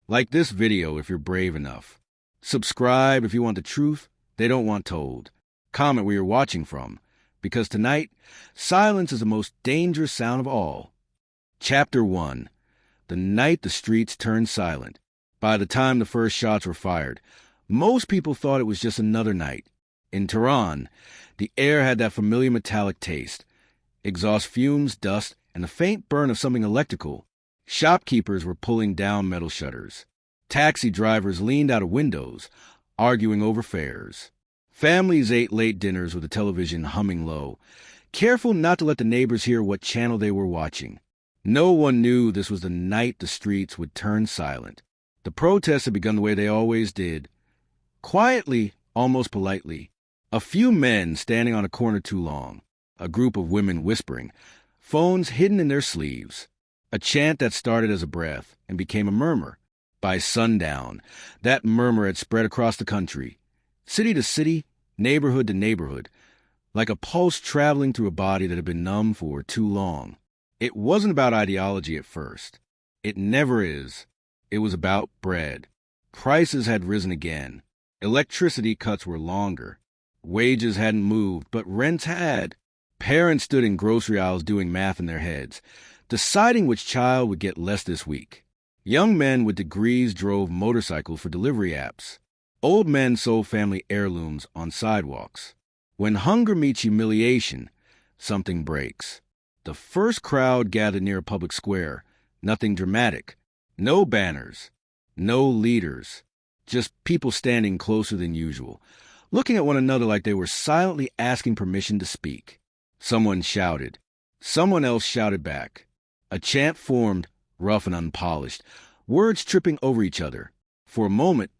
Like this video if you're brave enough. Subscribe if you want the truth they don't want told. Comment where you're watching from, because tonight, silence is the most dangerous sound of all. Chapter 1. The night the streets turned silent. By the time the first shots were fired, most people thought it was just another night. In Tehran, the air had that familiar metallic taste. Exhaust fumes, dust, and the faint burn of something electrical. Shopkeepers were pulling down metal shutters. Taxi drivers leaned out of windows, arguing over fares. Families ate late dinners with the television humming low, careful not to let the neighbors hear what channel they were watching. No one knew this was the night the streets would turn silent. The protests had begun the way they always did. Quietly, almost politely. A few men standing on a corner too long. A group of women whispering, phones hidden in their sleeves. A chant that started as a breath and became a murmur. By sundown, that murmur had spread across the country, city to city, neighborhood to neighborhood, like a pulse traveling through a body that had been numb for too long. It wasn't about ideology at first. It never is. It was about bread. Prices had risen again. Electricity cuts were longer. Wages hadn't moved, but rents had. Parents stood in grocery aisles doing math in their heads, deciding which child would get less this week. Young men with degrees drove motorcycles for delivery apps. Old men sold family heirlooms on sidewalks. When hunger meets humiliation, something breaks. The first crowd gathered near a public square. Nothing dramatic. No banners. No leaders. Just people standing closer than usual, looking at one another like they were silently asking permission to speak. Someone shouted. Someone else shouted back. A chant formed, rough and unpolished, words tripping over each other. For a moment,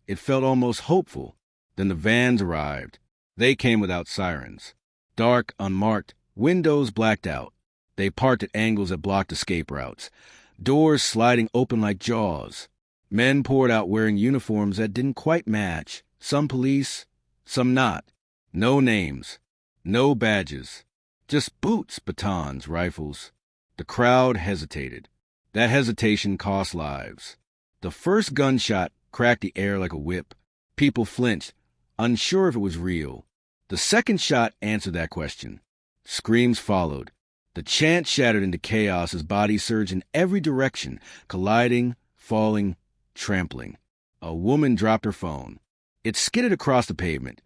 it felt almost hopeful. Then the vans arrived. They came without sirens. Dark, unmarked, windows blacked out. They parked at angles that blocked escape routes. Doors sliding open like jaws. Men poured out wearing uniforms that didn't quite match. Some police, some not. No names. No badges. Just boots, batons, rifles. The crowd hesitated. That hesitation cost lives. The first gunshot cracked the air like a whip. People flinched, unsure if it was real. The second shot answered that question. Screams followed. The chant shattered into chaos as bodies surged in every direction, colliding, falling, trampling. A woman dropped her phone. It skidded across the pavement,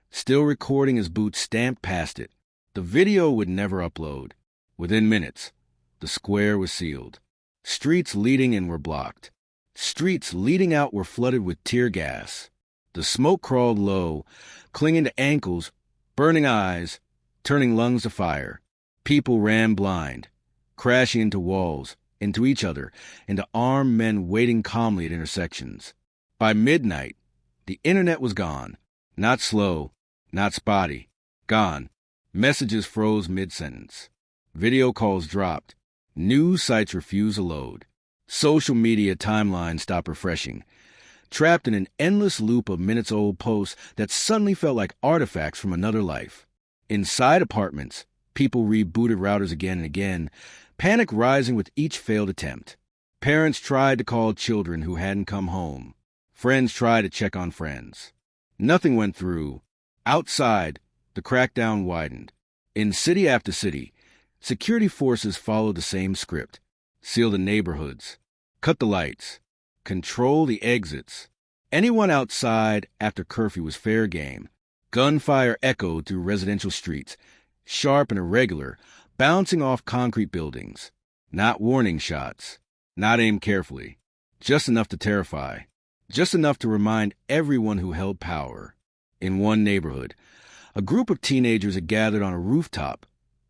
still recording as boots stamped past it. The video would never upload. Within minutes, the square was sealed. Streets leading in were blocked. Streets leading out were flooded with tear gas. The smoke crawled low, clinging to ankles, burning eyes, turning lungs to fire. People ran blind, crashing into walls, into each other, into armed men waiting calmly at intersections. By midnight, the internet was gone. Not slow, not spotty. Gone. Messages froze mid-sentence. Video calls dropped. News sites refused to load. Social media timelines stopped refreshing. Trapped in an endless loop of minutes-old posts that suddenly felt like artifacts from another life. Inside apartments, people rebooted routers again and again, panic rising with each failed attempt. Parents tried to call children who hadn't come home. Friends tried to check on friends. Nothing went through. Outside, the crackdown widened. In city after city, security forces followed the same script. Seal the neighborhoods. Cut the lights. Control the exits. Anyone outside after curfew was fair game. Gunfire echoed through residential streets, sharp and irregular, bouncing off concrete buildings. Not warning shots. Not aimed carefully. Just enough to terrify. Just enough to remind everyone who held power. In one neighborhood, a group of teenagers had gathered on a rooftop,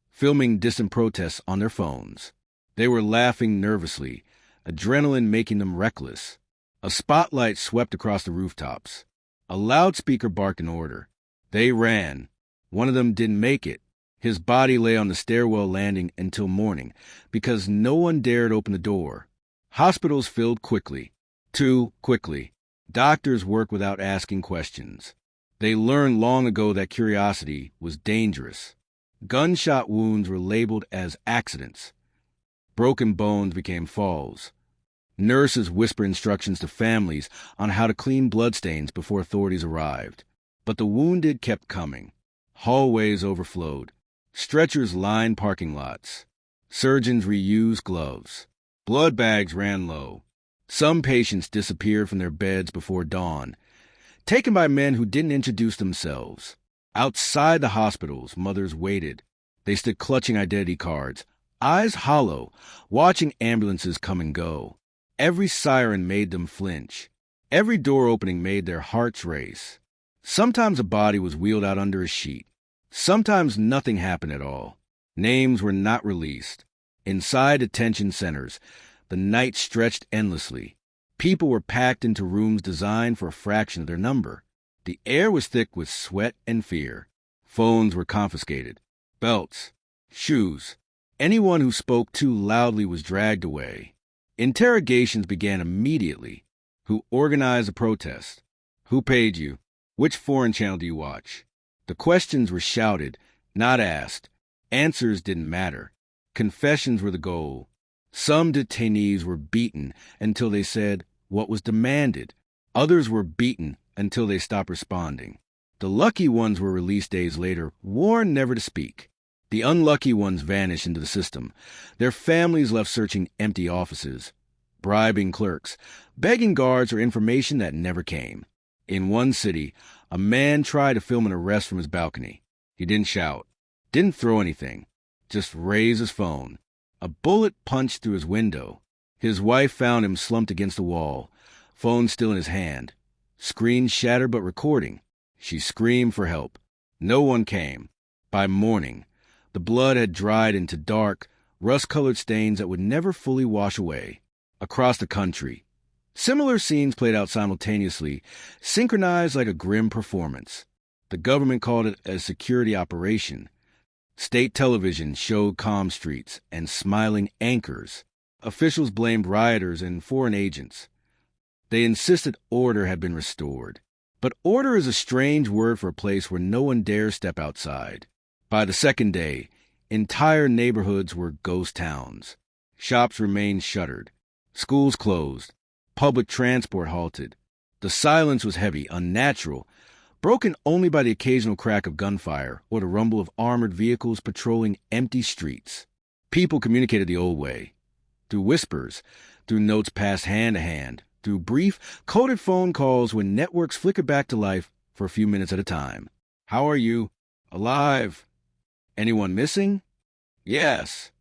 filming distant protests on their phones. They were laughing nervously, adrenaline making them reckless. A spotlight swept across the rooftops. A loudspeaker barked an order. They ran. One of them didn't make it. His body lay on the stairwell landing until morning, because no one dared open the door. Hospitals filled quickly. Too quickly. Doctors work without asking questions. They learned long ago that curiosity was dangerous. Gunshot wounds were labeled as accidents. Broken bones became falls. Nurses whisper instructions to families on how to clean bloodstains before authorities arrived. But the wounded kept coming. Hallways overflowed. Stretchers lined parking lots. Surgeons reused gloves. Blood bags ran low. Some patients disappeared from their beds before dawn, taken by men who didn't introduce themselves. Outside the hospitals, mothers waited. They stood clutching identity cards, eyes hollow, watching ambulances come and go. Every siren made them flinch. Every door opening made their hearts race. Sometimes a body was wheeled out under a sheet. Sometimes nothing happened at all. Names were not released. Inside detention centers, the night stretched endlessly. People were packed into rooms designed for a fraction of their number. The air was thick with sweat and fear. Phones were confiscated. Belts. Shoes. Anyone who spoke too loudly was dragged away. Interrogations began immediately. Who organized the protest? Who paid you? Which foreign channel do you watch? The questions were shouted, not asked. Answers didn't matter. Confessions were the goal. Some detainees were beaten until they said what was demanded. Others were beaten until they stopped responding. The lucky ones were released days later, warned never to speak. The unlucky ones vanished into the system. Their families left searching empty offices, bribing clerks, begging guards for information that never came. In one city, a man tried to film an arrest from his balcony. He didn't shout, didn't throw anything, just raise his phone. A bullet punched through his window. His wife found him slumped against the wall, phone still in his hand. Screen shattered but recording. She screamed for help. No one came. By morning, the blood had dried into dark, rust-colored stains that would never fully wash away. Across the country, similar scenes played out simultaneously, synchronized like a grim performance. The government called it a security operation. State television showed calm streets and smiling anchors. Officials blamed rioters and foreign agents. They insisted order had been restored. But order is a strange word for a place where no one dares step outside. By the second day, entire neighborhoods were ghost towns. Shops remained shuttered. Schools closed. Public transport halted. The silence was heavy, unnatural, broken only by the occasional crack of gunfire or the rumble of armored vehicles patrolling empty streets. People communicated the old way, through whispers, through notes passed hand to hand, through brief, coded phone calls when networks flickered back to life for a few minutes at a time. How are you? Alive. Anyone missing? Yes.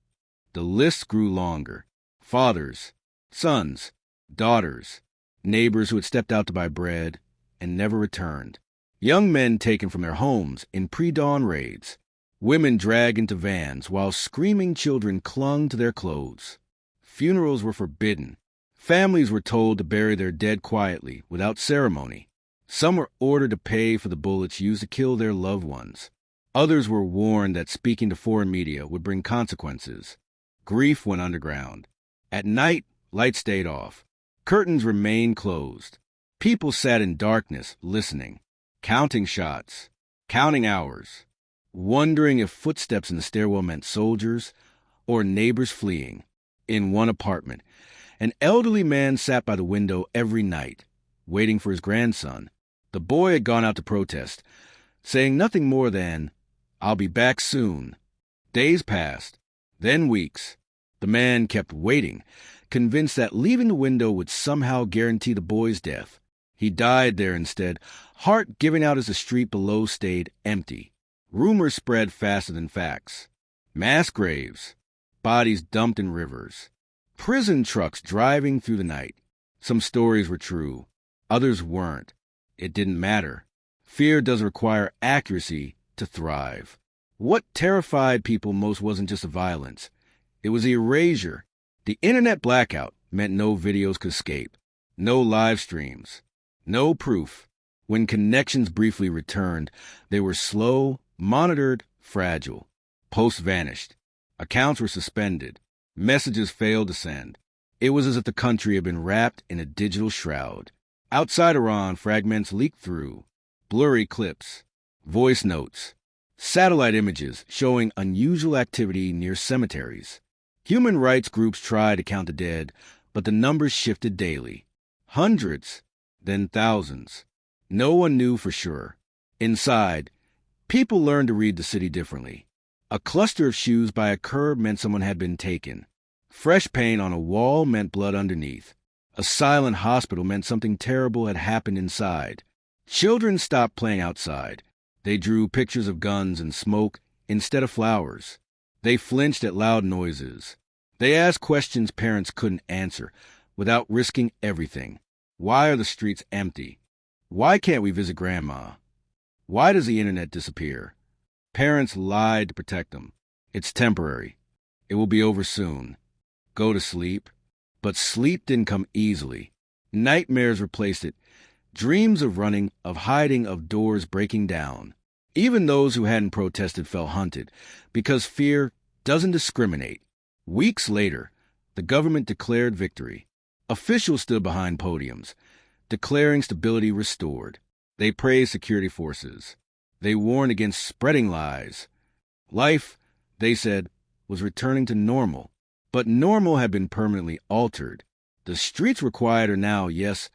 The list grew longer. Fathers, sons, daughters, neighbors who had stepped out to buy bread and never returned. Young men taken from their homes in pre-dawn raids. Women dragged into vans while screaming children clung to their clothes. Funerals were forbidden. Families were told to bury their dead quietly, without ceremony. Some were ordered to pay for the bullets used to kill their loved ones. Others were warned that speaking to foreign media would bring consequences. Grief went underground. At night, lights stayed off. Curtains remained closed. People sat in darkness, listening, counting shots, counting hours, wondering if footsteps in the stairwell meant soldiers or neighbors fleeing. In one apartment, an elderly man sat by the window every night, waiting for his grandson. The boy had gone out to protest, saying nothing more than, "I'll be back soon." Days passed, then weeks. The man kept waiting, convinced that leaving the window would somehow guarantee the boy's death. He died there instead, heart giving out as the street below stayed empty. Rumors spread faster than facts. Mass graves, bodies dumped in rivers, prison trucks driving through the night. Some stories were true, others weren't. It didn't matter. Fear doesn't require accuracy to thrive. What terrified people most wasn't just the violence. It was the erasure. The internet blackout meant no videos could escape, no live streams, no proof. When connections briefly returned, they were slow, monitored, fragile. Posts vanished. Accounts were suspended. Messages failed to send. It was as if the country had been wrapped in a digital shroud. Outside Iran, fragments leaked through. Blurry clips, voice notes, satellite images showing unusual activity near cemeteries. Human rights groups tried to count the dead, but the numbers shifted daily. Hundreds, then thousands. No one knew for sure. Inside, people learned to read the city differently. A cluster of shoes by a curb meant someone had been taken. Fresh paint on a wall meant blood underneath. A silent hospital meant something terrible had happened inside. Children stopped playing outside. They drew pictures of guns and smoke instead of flowers. They flinched at loud noises. They asked questions parents couldn't answer without risking everything. Why are the streets empty? Why can't we visit Grandma? Why does the internet disappear? Parents lied to protect them. It's temporary. It will be over soon. Go to sleep. But sleep didn't come easily. Nightmares replaced it. Dreams of running, of hiding, of doors breaking down. Even those who hadn't protested felt hunted, because fear doesn't discriminate. Weeks later, the government declared victory. Officials stood behind podiums, declaring stability restored. They praised security forces. They warned against spreading lies. Life, they said, was returning to normal. But normal had been permanently altered. The streets were quieter now, yes,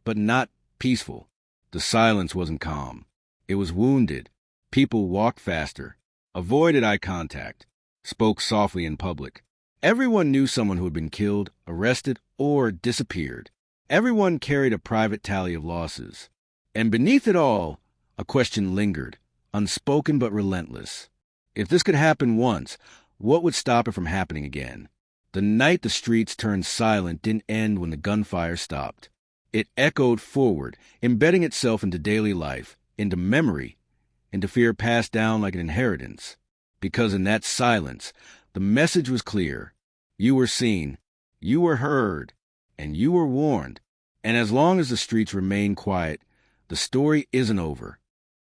but not peaceful. The silence wasn't calm. It was wounded. People walked faster, avoided eye contact, spoke softly in public. Everyone knew someone who had been killed, arrested, or disappeared. Everyone carried a private tally of losses. And beneath it all, a question lingered, unspoken but relentless. If this could happen once, what would stop it from happening again? The night the streets turned silent didn't end when the gunfire stopped. It echoed forward, embedding itself into daily life, into memory, into fear passed down like an inheritance. Because in that silence, the message was clear. You were seen, you were heard, and you were warned. And as long as the streets remain quiet, the story isn't over.